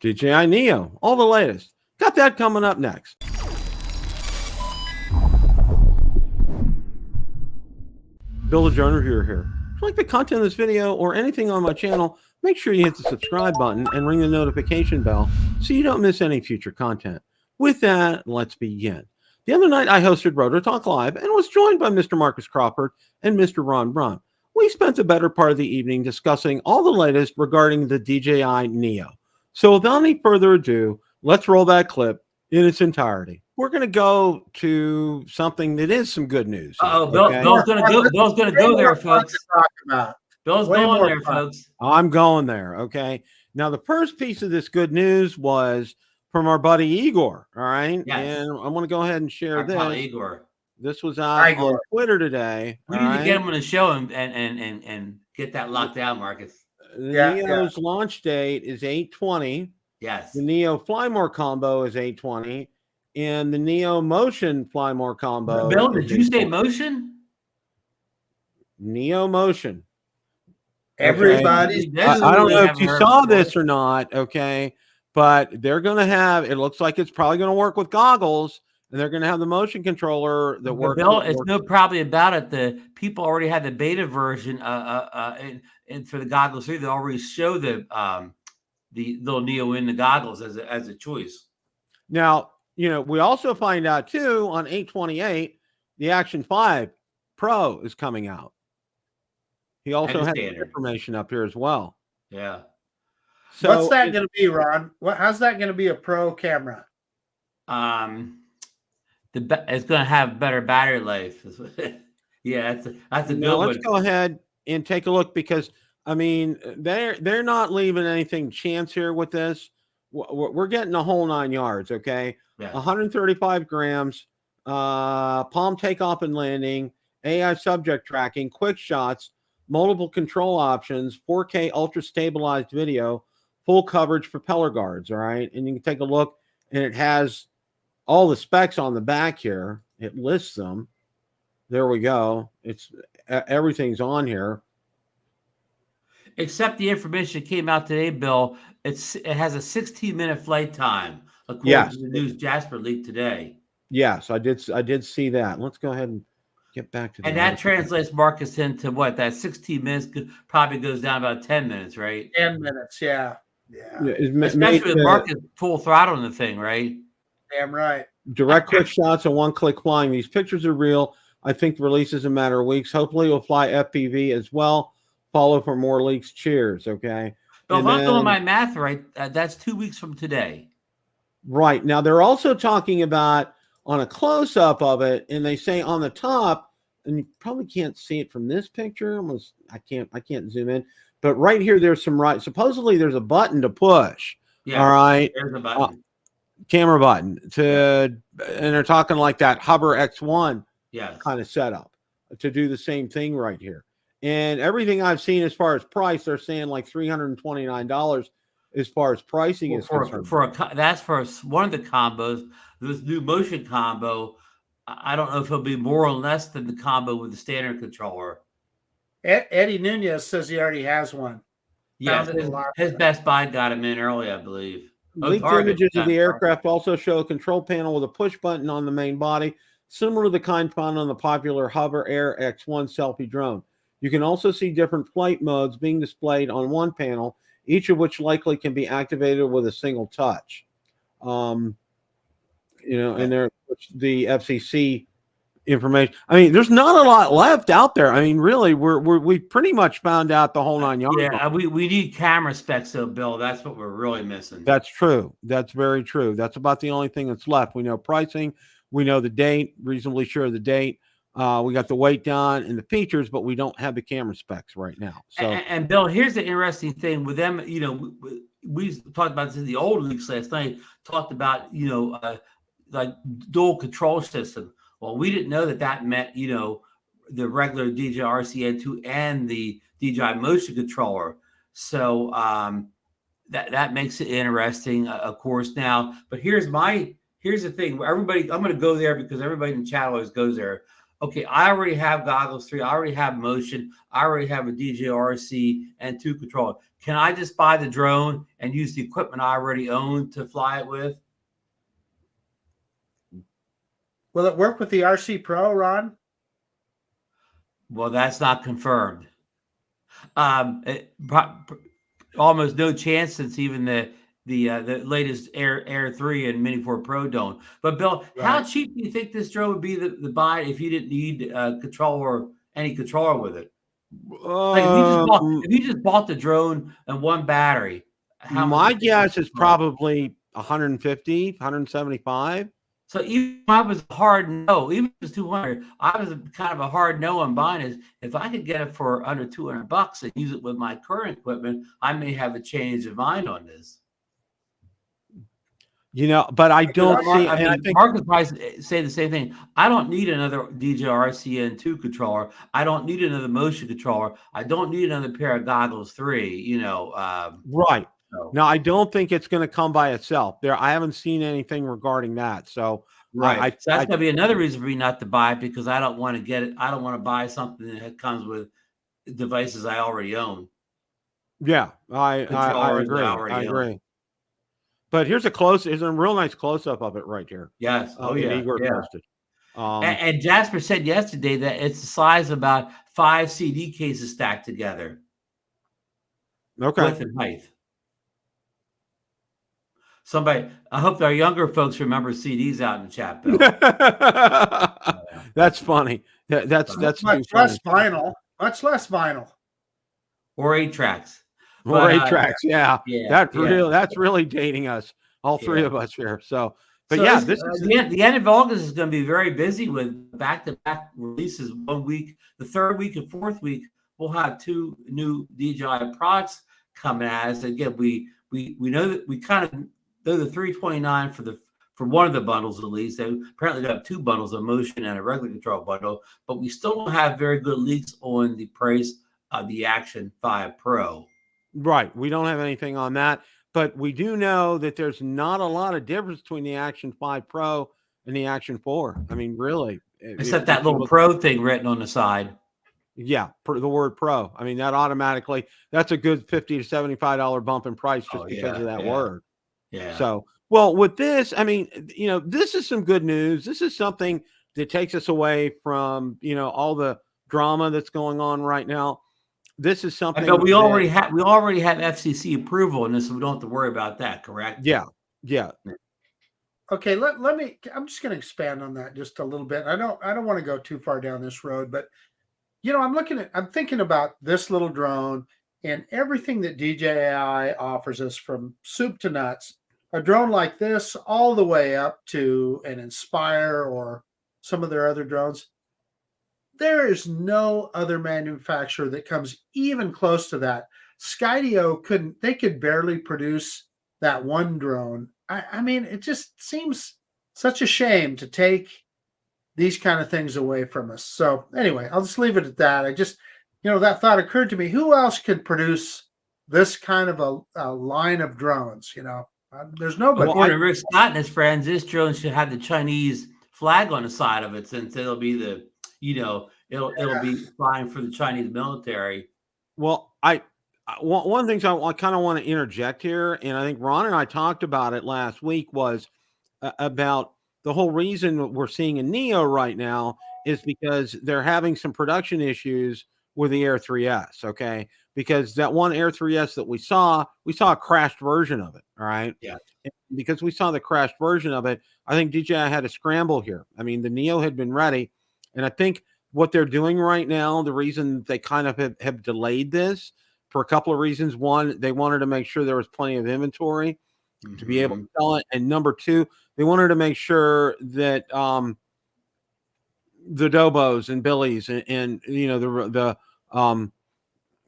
DJI Neo, all the latest. Got that coming up next. Bill the Drone Reviewer here. If you like the content of this video or anything on my channel, make sure you hit the subscribe button and ring the notification bell so you don't miss any future content. With that, let's begin. The other night, I hosted Rotor Talk Live and was joined by Mr. Marcus Crawford and Mr. Ron Brown. We spent the better part of the evening discussing all the latest regarding the DJI Neo. So without any further ado, let's roll that clip in its entirety. We're going to go to something that is some good news. Oh, Bill's going to go there, folks. Bill's going there, folks. I'm going there. Okay. Now, the first piece of this good news was from our buddy Igor. All right. Yes. And I want to go ahead and share this. Igor. This was out on Twitter today. We need to get him on the show and get that locked down, Marcus. The Neo's launch date is 8/20. Yes. The Neo Fly More combo is 8/20. And the Neo Motion Fly More combo. Bill, did you say motion? Neo Motion. Everybody. I don't know if you saw this or not. Okay. But they're going to have, it looks like it's probably going to work with goggles, and they're going to have the motion controller that works. Bill, it's no probably about it. The people already had the beta version and for the goggles here, they already show the little Neo in the goggles as a choice. Now, you know, we also find out too on 8/28, the Action 5 Pro is coming out. He also has information up here as well. Yeah. So what's that going to be, Ron? How's that going to be a pro camera? It's going to have better battery life. Yeah, that's a good one. Let's go ahead and take a look, because I mean they're not leaving anything chance here with this. We're getting the whole 9 yards. Okay, 135 grams, palm takeoff and landing, AI subject tracking, quick shots, multiple control options, 4K ultra stabilized video, full coverage propeller guards. All right. And you can take a look, and it has all the specs on the back here. It lists them. There we go. It's everything's on here. Except the information that came out today, Bill. It has a 16-minute flight time, according to the news Jasper leaked today. Yes, I did see that. Let's go ahead and get back to that. And that translates, Marcus, into what? That 16 minutes probably goes down about 10 minutes, right? 10 minutes, yeah. Especially with Marcus full throttle on the thing, right? Damn right. Direct quick shots and one-click flying. These pictures are real. I think the release is a matter of weeks. Hopefully, we'll fly FPV as well. Follow for more leaks. Cheers. Okay. So if I'm doing my math right, that's 2 weeks from today. Right. Now, they're also talking about on a close-up of it, and they say on the top, and you probably can't see it from this picture. I can't zoom in. But right here, there's supposedly there's a button to push. Yeah. All right. There's a button. Camera button and they're talking like that Hover X1 kind of setup to do the same thing right here. And everything I've seen as far as price, they're saying like $329 as far as pricing is concerned. That's for one of the combos. This new motion combo, I don't know if it'll be more or less than the combo with the standard controller. Eddie Nunez says he already has one. Yes, his Best Buy got him in early, I believe. Leaked images of the aircraft also show a control panel with a push button on the main body, similar to the kind found on the popular Hover Air X1 selfie drone. You can also see different flight modes being displayed on one panel, each of which likely can be activated with a single touch. And there's the FCC information. I mean, there's not a lot left out there. I mean, really, we pretty much found out the whole 9 yards. Yeah, we need camera specs, though, Bill. That's what we're really missing. That's true. That's very true. That's about the only thing that's left. We know pricing. We know the date. Reasonably sure of the date. We got the weight down and the features, but we don't have the camera specs right now. So, and Bill, here's the interesting thing with them. You know, we talked about this in the old leaks last night. Talked about like dual control system. Well, we didn't know that meant, the regular DJI RC N2 and the DJI motion controller. So that makes it interesting, of course, now. But here's the thing. I'm going to go there because everybody in the chat always goes there. okay, I already have goggles 3. I already have motion. I already have a DJI RC N2 controller. Can I just buy the drone and use the equipment I already own to fly it with? Will it work with the RC Pro, Ron? Well, that's not confirmed. Almost no chance, since even the latest Air 3 and Mini 4 Pro don't. But Bill, how cheap do you think this drone would be to buy if you didn't need any controller with it? Like if you just bought the drone and one battery, my guess is probably 150, 175. So even if I was a hard no, even if it was 200, I was kind of a hard no on buying it. If I could get it for under $200 and use it with my current equipment, I may have a change of mind on this. You know, but I don't see. I think Marcus probably say the same thing. I don't need another DJI RC N2 controller. I don't need another motion controller. I don't need another pair of goggles 3. You know, right. No, I don't think it's going to come by itself. I haven't seen anything regarding that. So, right. So that's going to be another reason for me not to buy it, because I don't want to get it. I don't want to buy something that comes with devices I already own. Yeah, I agree. I agree. But here's a real nice close up of it right here. Yes. Oh yeah. Igor posted. And Jasper said yesterday that it's the size of about 5 CD cases stacked together. Okay. Width and height. Somebody, I hope our younger folks remember CDs out in the chat, Bill. That's funny. That's much less vinyl. Much less vinyl. Or 8 tracks. Or 8 tracks. Yeah. That's really dating us, all 3 of us here. So, but yeah, this is the end of August is going to be very busy with back-to-back releases. 1 week, the 3rd week and 4th week, we'll have 2 new DJI products coming at us. Again, we know that we kind of know the $329 for one of the bundles at least. They apparently have 2 bundles, a motion and a regular control bundle, but we still don't have very good leaks on the price of the Action 5 Pro. Right. We don't have anything on that, but we do know that there's not a lot of difference between the Action 5 Pro and the Action 4. I mean, really. Except that little Pro thing written on the side. Yeah, the word Pro. I mean, that automatically, that's a good $50 to $75 bump in price just because of that word. Yeah. So, well, with this, I mean, you know, this is some good news. This is something that takes us away from, you know, all the drama that's going on right now. This is something. We already have FCC approval on this, so we don't have to worry about that. Correct? Yeah. Yeah. Okay. Let me. I'm just going to expand on that just a little bit. I don't want to go too far down this road, but you know, I'm thinking about this little drone and everything that DJI offers us, from soup to nuts. A drone like this, all the way up to an Inspire or some of their other drones. There is no other manufacturer that comes even close to that. Skydio could barely produce that one drone. I mean, it just seems such a shame to take these kind of things away from us. So anyway, I'll just leave it at that. I just, you know, that thought occurred to me. Who else could produce this kind of a line of drones? You know, there's nobody. According to Rick Scott and his friends, this drone should have the Chinese flag on the side of it, since it'll be the, you know, it'll be flying for the Chinese military. Well, one thing I kind of want to interject here, and I think Ron and I talked about it last week, was about the whole reason we're seeing a Neo right now is because they're having some production issues with the Air 3S. Okay, because that one Air 3S that we saw a crashed version of it. All right. Yeah. And because we saw the crashed version of it, I think DJI had a scramble here. I mean, the Neo had been ready, and I think what they're doing right now, the reason they kind of have delayed this for a couple of reasons. One, they wanted to make sure there was plenty of inventory to be able to sell it. And number 2, they wanted to make sure that the Dobos and Billies and you know,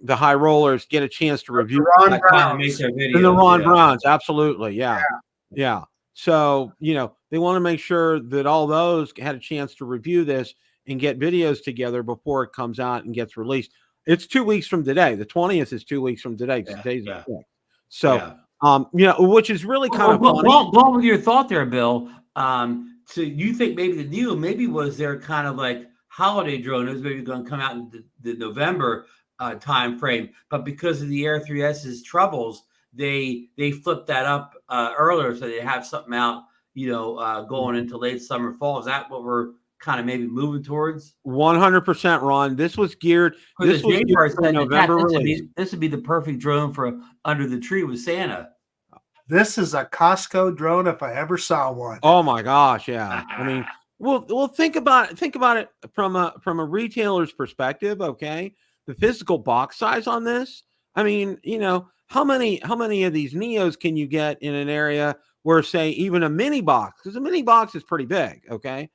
the high rollers get a chance to review the Ron Browns. Absolutely. Yeah. So, you know, they want to make sure that all those had a chance to review this and get videos together before it comes out and gets released. It's 2 weeks from today. The 20th is 2 weeks from today. Today's the 6th. So, you know, which is really kind of funny. Go with your thought there, Bill. So you think maybe the Neo was their kind of like holiday drone. It was maybe going to come out in the November time frame, but because of the Air 3S's troubles, they flipped that up earlier, so they have something out, going into late summer, fall. Is that what we're kind of maybe moving towards? 100%, Ron. This was geared. This was geared for November release. This would be the perfect drone for under the tree with Santa. This is a Costco drone if I ever saw one. Oh my gosh, yeah. I mean, well, think about it from a retailer's perspective. Okay, the physical box size on this. I mean, how many of these Neos can you get in an area where, say, even a mini box? Because a mini box is pretty big. Okay,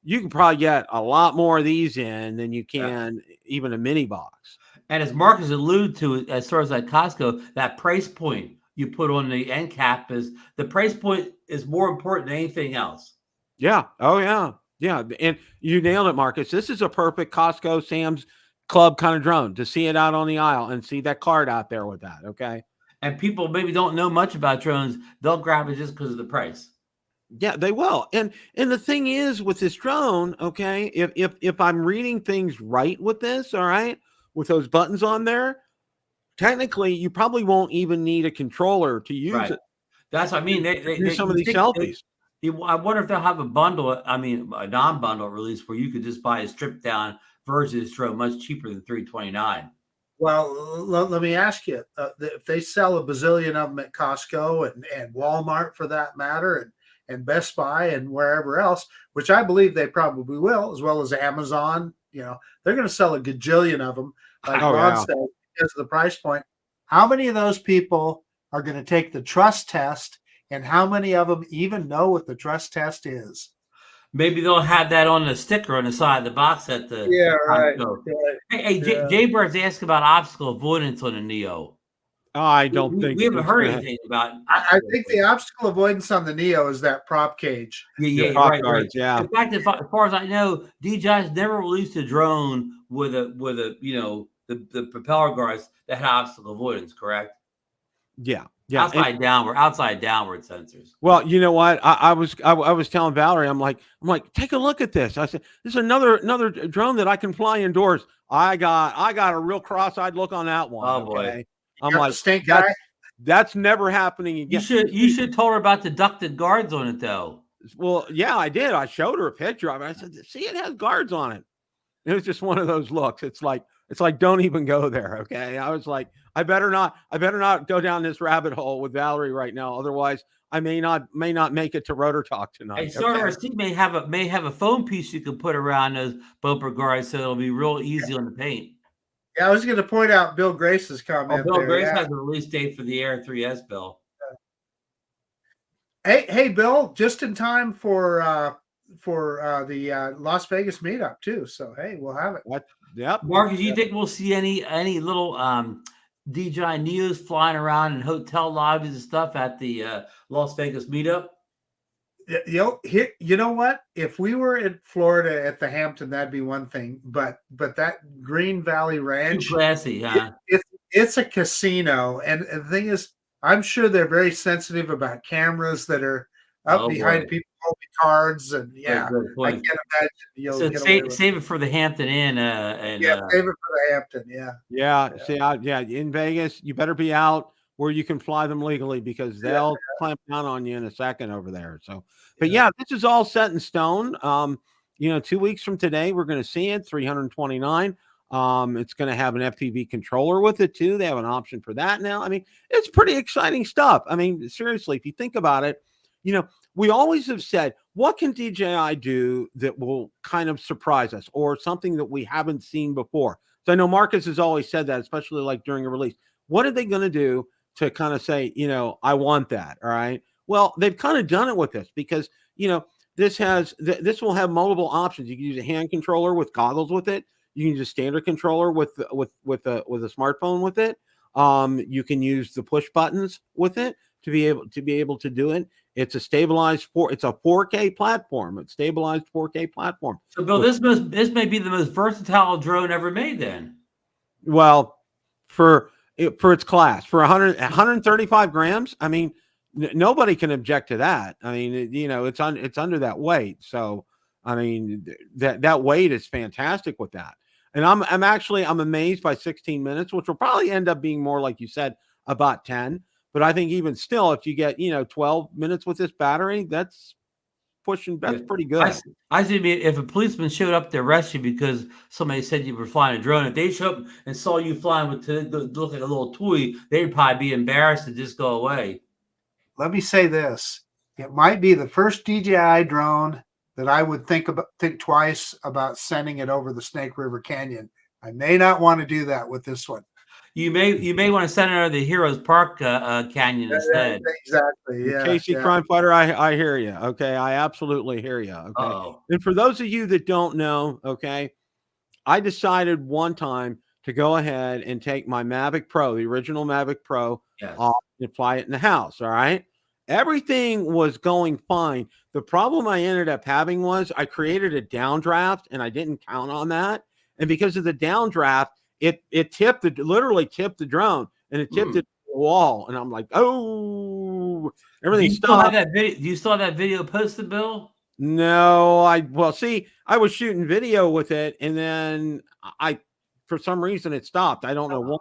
you can probably get a lot more of these in than you can even a mini box. And as Marcus alluded to, as far as that Costco, that price point you put on the end cap is the price point is more important than anything else. Yeah. Oh yeah. Yeah. And you nailed it, Marcus. This is a perfect Costco, Sam's Club kind of drone to see it out on the aisle and see that card out there with that. Okay. And people maybe don't know much about drones. They'll grab it just because of the price. Yeah, they will. And the thing is with this drone, okay, if I'm reading things right with this, all right, with those buttons on there, technically you probably won't even need a controller to use it. That's what I mean. They do some of these selfies. I wonder if they'll have a bundle, a non-bundle release where you could just buy a stripped down version of this drone much cheaper than $329. Well, let me ask you, if they sell a bazillion of them at Costco and Walmart for that matter, and Best Buy and wherever else, which I believe they probably will, as well as Amazon, they're going to sell a gajillion of them, like Ron said, because of the price point. How many of those people are going to take the trust test, and how many of them even know what the trust test is? Maybe they'll have that on the sticker on the side of the box at the right. Hey, Jay Bird's asked about obstacle avoidance on the Neo. I don't think we haven't heard anything about. I think the obstacle avoidance on the Neo is that prop cage. Yeah, right. Yeah. In fact, as far as I know, DJI's never released a drone with the propeller guards that had obstacle avoidance. Correct? Yeah. Outside downward sensors. Well, you know what? I was telling Valerie, I'm like, take a look at this. I said, this is another drone that I can fly indoors. I got a real cross-eyed look on that one. Oh boy. Okay? I'm like, stink guy. That's never happening again. You should told her about the ducted guards on it though. Well, yeah, I did. I showed her a picture of it. I said, see, it has guards on it. It was just one of those looks. It's like don't even go there. Okay. I was like, I better not go down this rabbit hole with Valerie right now. Otherwise, I may not make it to Rotor Talk tonight. Hey, Star RC may have a foam piece you can put around those bumper guards so it'll be real easy on the paint. Yeah, I was going to point out Bill Grace's comment. Bill Grace has a release date for the Air 3S, Bill. Hey, Bill, just in time for the Las Vegas meetup too. So hey, we'll have it. Yep. Marcus, do you think we'll see any little DJI Neos flying around in hotel lobbies and stuff at the Las Vegas meetup? You know what? If we were in Florida at the Hampton, that'd be one thing. But that Green Valley Ranch, too classy, huh? It's a casino, and the thing is, I'm sure they're very sensitive about cameras that are up behind people holding cards, and I can't imagine. Save it for the Hampton Inn. Save it for the Hampton. Yeah. In Vegas, you better be out where you can fly them legally because they'll clamp down on you in a second over there. So, but this is all set in stone. 2 weeks from today, we're going to see it, 329. It's going to have an FPV controller with it too. They have an option for that now. I mean, it's pretty exciting stuff. I mean, seriously, if you think about it, we always have said, what can DJI do that will kind of surprise us or something that we haven't seen before? So I know Marcus has always said that, especially like during a release. What are they going to do to kind of say, I want that? All right. Well, they've kind of done it with this because, this will have multiple options. You can use a hand controller with goggles with it. You can use a standard controller with a smartphone with it. You can use the push buttons with it to be able to do it. It's a stabilized it's a 4K platform. It's stabilized 4K platform. So, Bill, this may be the most versatile drone ever made. Then, well, for its class, for 135 grams, I mean, nobody can object to that. I mean, it's under that weight. So, I mean, that weight is fantastic with that. And I'm amazed by 16 minutes, which will probably end up being more, like you said, about 10. But I think even still, if you get 12 minutes with this battery, that's pretty good. I see. If a policeman showed up to arrest you because somebody said you were flying a drone, if they showed up and saw you flying with look like a little toy, they'd probably be embarrassed to just go away. Let me say this: it might be the first DJI drone that I would think twice about sending it over the Snake River Canyon. I may not want to do that with this one. You may want to send it over the Heroes Park Canyon instead. Exactly. Yeah. Casey Crime Fighter, I hear you. Okay, I absolutely hear you. Okay. Uh-oh. And for those of you that don't know, okay, I decided one time to go ahead and take my Mavic Pro, the original Mavic Pro, off and fly it in the house. All right. Everything was going fine. The problem I ended up having was I created a downdraft and I didn't count on that. And because of the downdraft, it literally tipped the drone, and it tipped it to the wall. And I'm like, oh, everything stopped. Do you still have that video posted, Bill? No, I was shooting video with it, and then for some reason it stopped. I don't know what.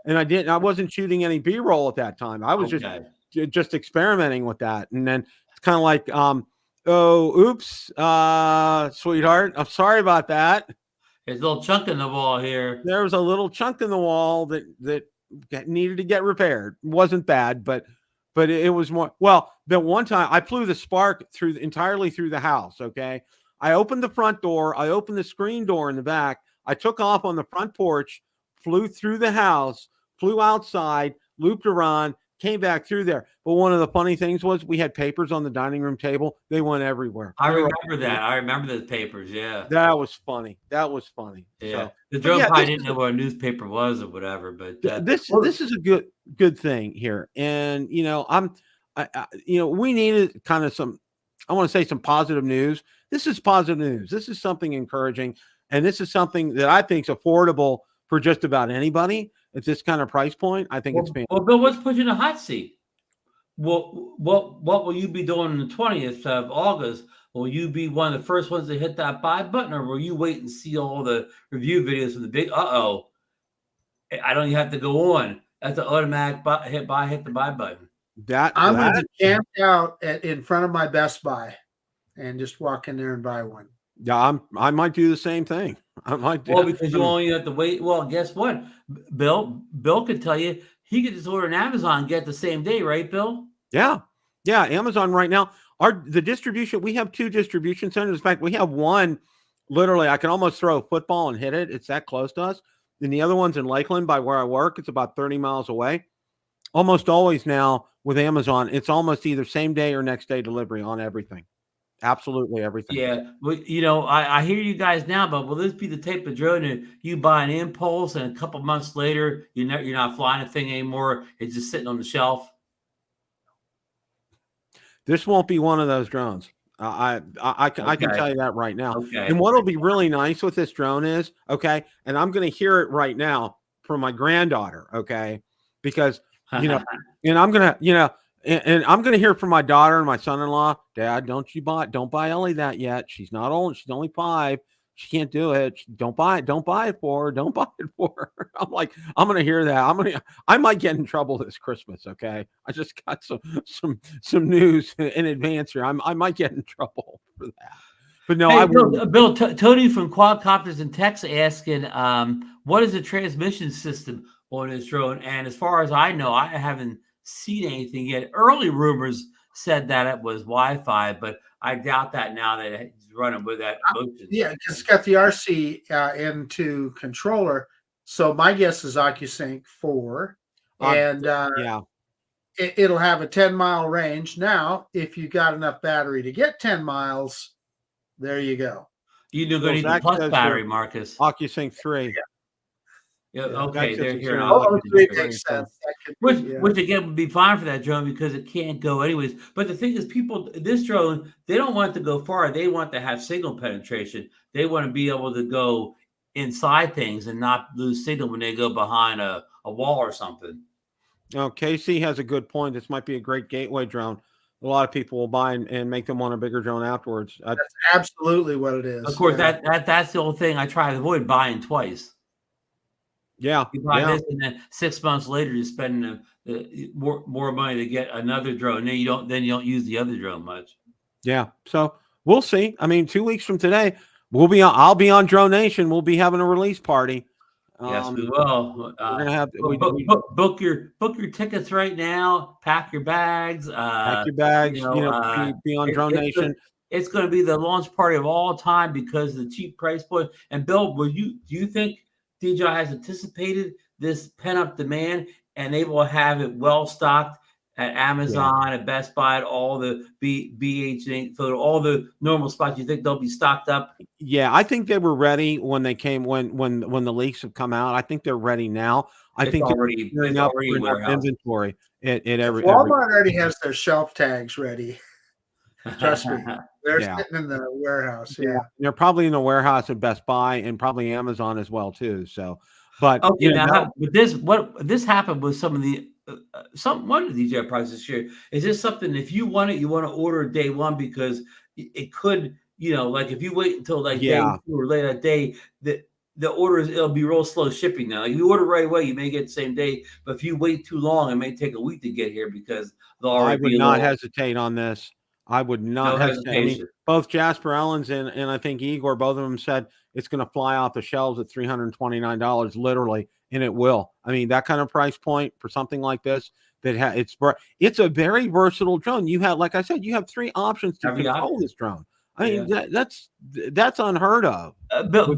And I wasn't shooting any B-roll at that time. I was just experimenting with that. And then it's kind of like, oh, oops, sweetheart, I'm sorry about that. There's a little chunk in the wall here. There was a little chunk in the wall that needed to get repaired. It wasn't bad, but it was more. Well, the one time I flew the Spark entirely through the house. Okay, I opened the front door. I opened the screen door in the back. I took off on the front porch, flew through the house, flew outside, looped around, came back through there. But one of the funny things was we had papers on the dining room table. They went everywhere. I remember that. I remember those papers. Yeah. That was funny. Yeah. So, the drone probably didn't know what a newspaper was or whatever, but this is a good thing here. And, we needed kind of I want to say some positive news. This is positive news. This is something encouraging. And this is something that I think is affordable for just about anybody at this kind of price point. I think it's fantastic. Well, Bill, let's put you in a hot seat. Well, what will you be doing on the 20th of August? Will you be one of the first ones to hit that buy button, or will you wait and see all the review videos of the big? I don't even have to go on. That's an automatic hit the buy button. I'm going to camp out in front of my Best Buy and just walk in there and buy one. Yeah, I might do the same thing. I might do. Well, because you only have to wait. Well, guess what? Bill could tell you he could just order an Amazon and get the same day, right, Bill? Yeah. Amazon right now. The distribution, we have 2 distribution centers. In fact, we have one, literally, I can almost throw a football and hit it. It's that close to us. And the other one's in Lakeland by where I work. It's about 30 miles away. Almost always now with Amazon, it's almost either same day or next day delivery on everything. Absolutely everything. Yeah. Well, I hear you guys now, but will this be the type of drone that you buy an impulse and a couple months later, you're not flying a thing anymore? It's just sitting on the shelf. This won't be one of those drones. I can tell you that right now. Okay. And what'll be really nice with this drone is, okay, and I'm going to hear it right now from my granddaughter, okay, because and I'm going to, and I'm going to hear from my daughter and my son-in-law, Dad, don't buy Ellie that yet. She's not old. She's only 5. She can't do it. Don't buy it for her. Don't buy it for her. I'm like, I'm going to hear that. I might get in trouble this Christmas. Okay. I just got some news in advance here. I might get in trouble for that. But no, hey, Bill, Tony from Quadcopters in Texas asking, what is the transmission system on this drone? And as far as I know, I haven't seen anything yet. Early rumors said that it was Wi-Fi, but I doubt that now that it's running with that motion. Yeah, because it's got the RC N2 controller. So my guess is OcuSync 4. And it'll have a 10-mile range. Now, if you got enough battery to get 10 miles, there you go. You're going to need the plus battery, Marcus. OcuSync 3. Yeah, okay, they're here. Makes sense. Which again would be fine for that drone because it can't go anyways. But the thing is, this drone, they don't want to go far. They want to have signal penetration. They want to be able to go inside things and not lose signal when they go behind a wall or something. Oh, Casey has a good point. This might be a great gateway drone. a lot of people will buy and make them want a bigger drone afterwards. That's absolutely what it is. Of course, that's the old thing I try to avoid, buying twice. Yeah, you buy this, and then 6 months later you spend more money to get another drone. Then you don't use the other drone much. Yeah, so we'll see. I mean, 2 weeks from today, I'll be on Drone Nation. We'll be having a release party. Yes, we will. We're gonna have book your tickets right now. Pack your bags. Pack your bags. Be on Drone Nation. It's going to be the launch party of all time because of the cheap price point. And Bill, do you think DJI has anticipated this pent-up demand and they will have it well stocked at Amazon, at Best Buy, at all the BH Photo, all the normal spots? You think they'll be stocked up? Yeah, I think they were ready when they came when the leaks have come out. I think they're ready now. I think already inventory at every Walmart already has their shelf tags ready. Trust me, they're sitting in the warehouse. Yeah, they're probably in the warehouse at Best Buy and probably Amazon as well too. So, but okay, this happened with some of the one of the DJI products this year. Is this something if you want it, you want to order day one because it could, like if you wait until like day 2 or later that day, the orders, it'll be real slow shipping now. Like if you order right away, you may get the same day, but if you wait too long, it may take a week to get here because they'll already I would not hesitate on this. I would not hesitate. I mean, both Jasper Ellens and I think Igor, both of them said it's going to fly off the shelves at $329, literally, and it will. I mean, that kind of price point for something like this, it's a very versatile drone. You have, like I said, you have 3 options to control this drone. I mean, that's unheard of. Bill,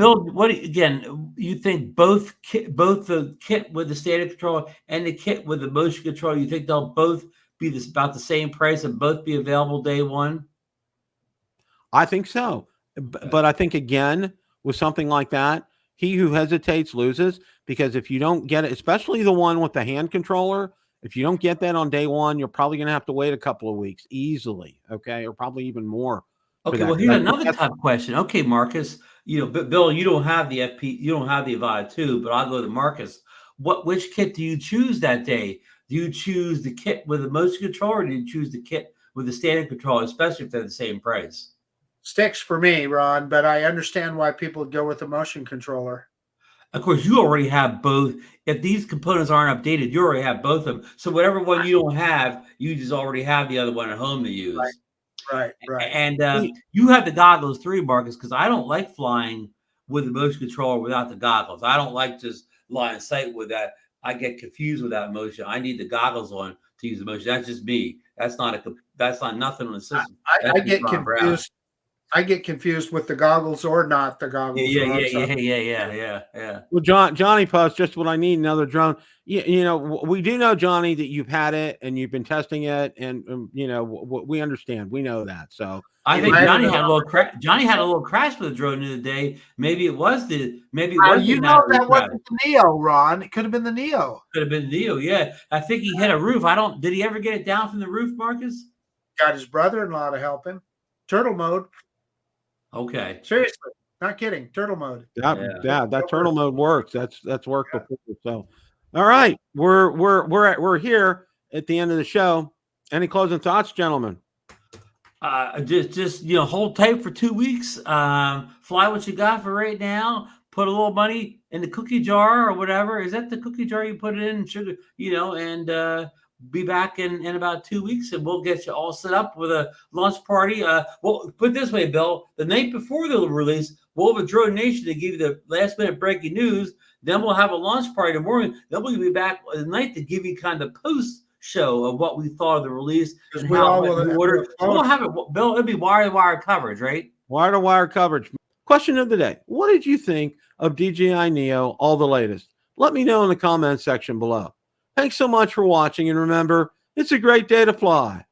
you think both the kit with the static control and the kit with the motion control, you think they'll both be about the same price and both be available day one? I think so. But I think, again, with something like that, he who hesitates loses, because if you don't get it, especially the one with the hand controller, if you don't get that on day one, you're probably going to have to wait a couple of weeks easily, okay, or probably even more. Okay, well, here's another tough question. Okay, Marcus, Bill, you don't have the you don't have the Avaya 2, but I'll go to Marcus. Which kit do you choose that day? Do you choose the kit with the motion control, or do you choose the kit with the standard control, especially if they're the same price? Sticks for me, Ron, but I understand why people would go with the motion controller. Of course, you already have both. If these components aren't updated, you already have both of them. So whatever one you don't have, you just already have the other one at home to use. Right. And you have the goggles 3, Marcus, because I don't like flying with the motion controller without the goggles. I don't like just line of sight with that. I get confused with that motion. I need the goggles on to use the motion. That's just me. That's not nothing on the system. I get confused. I get confused with the goggles or not the goggles. Yeah. Well, Johnny Post, just what I need, another drone. We do know, Johnny, that you've had it and you've been testing it, and we understand. We know that. So I think Johnny had a little crash with the drone the other day. Maybe it was that wasn't the Neo, Ron. It could have been the Neo. Could have been the Neo. Yeah, I think he hit a roof. Did he ever get it down from the roof, Marcus? Got his brother-in-law to help him. Turtle mode. Okay. Seriously, not kidding. Turtle mode. That turtle mode works. That's worked before. So, all right, we're here at the end of the show. Any closing thoughts, gentlemen? Just hold tight for 2 weeks. Fly what you got for right now. Put a little money in the cookie jar or whatever. Is that the cookie jar you put it in? Sugar, and be back in about 2 weeks, and we'll get you all set up with a launch party. Well, put it this way, Bill, the night before the release, we'll have a Drone Nation to give you the last minute breaking news. Then we'll have a launch party in the morning. Then we'll be back at night to give you kind of post show of what we thought of the release and how it was ordered. So we'll have it, Bill. It'll be wire-to-wire coverage, right? Wire-to-wire coverage. Question of the day: what did you think of DJI Neo, all the latest? Let me know in the comments section below. Thanks so much for watching, and remember, it's a great day to fly.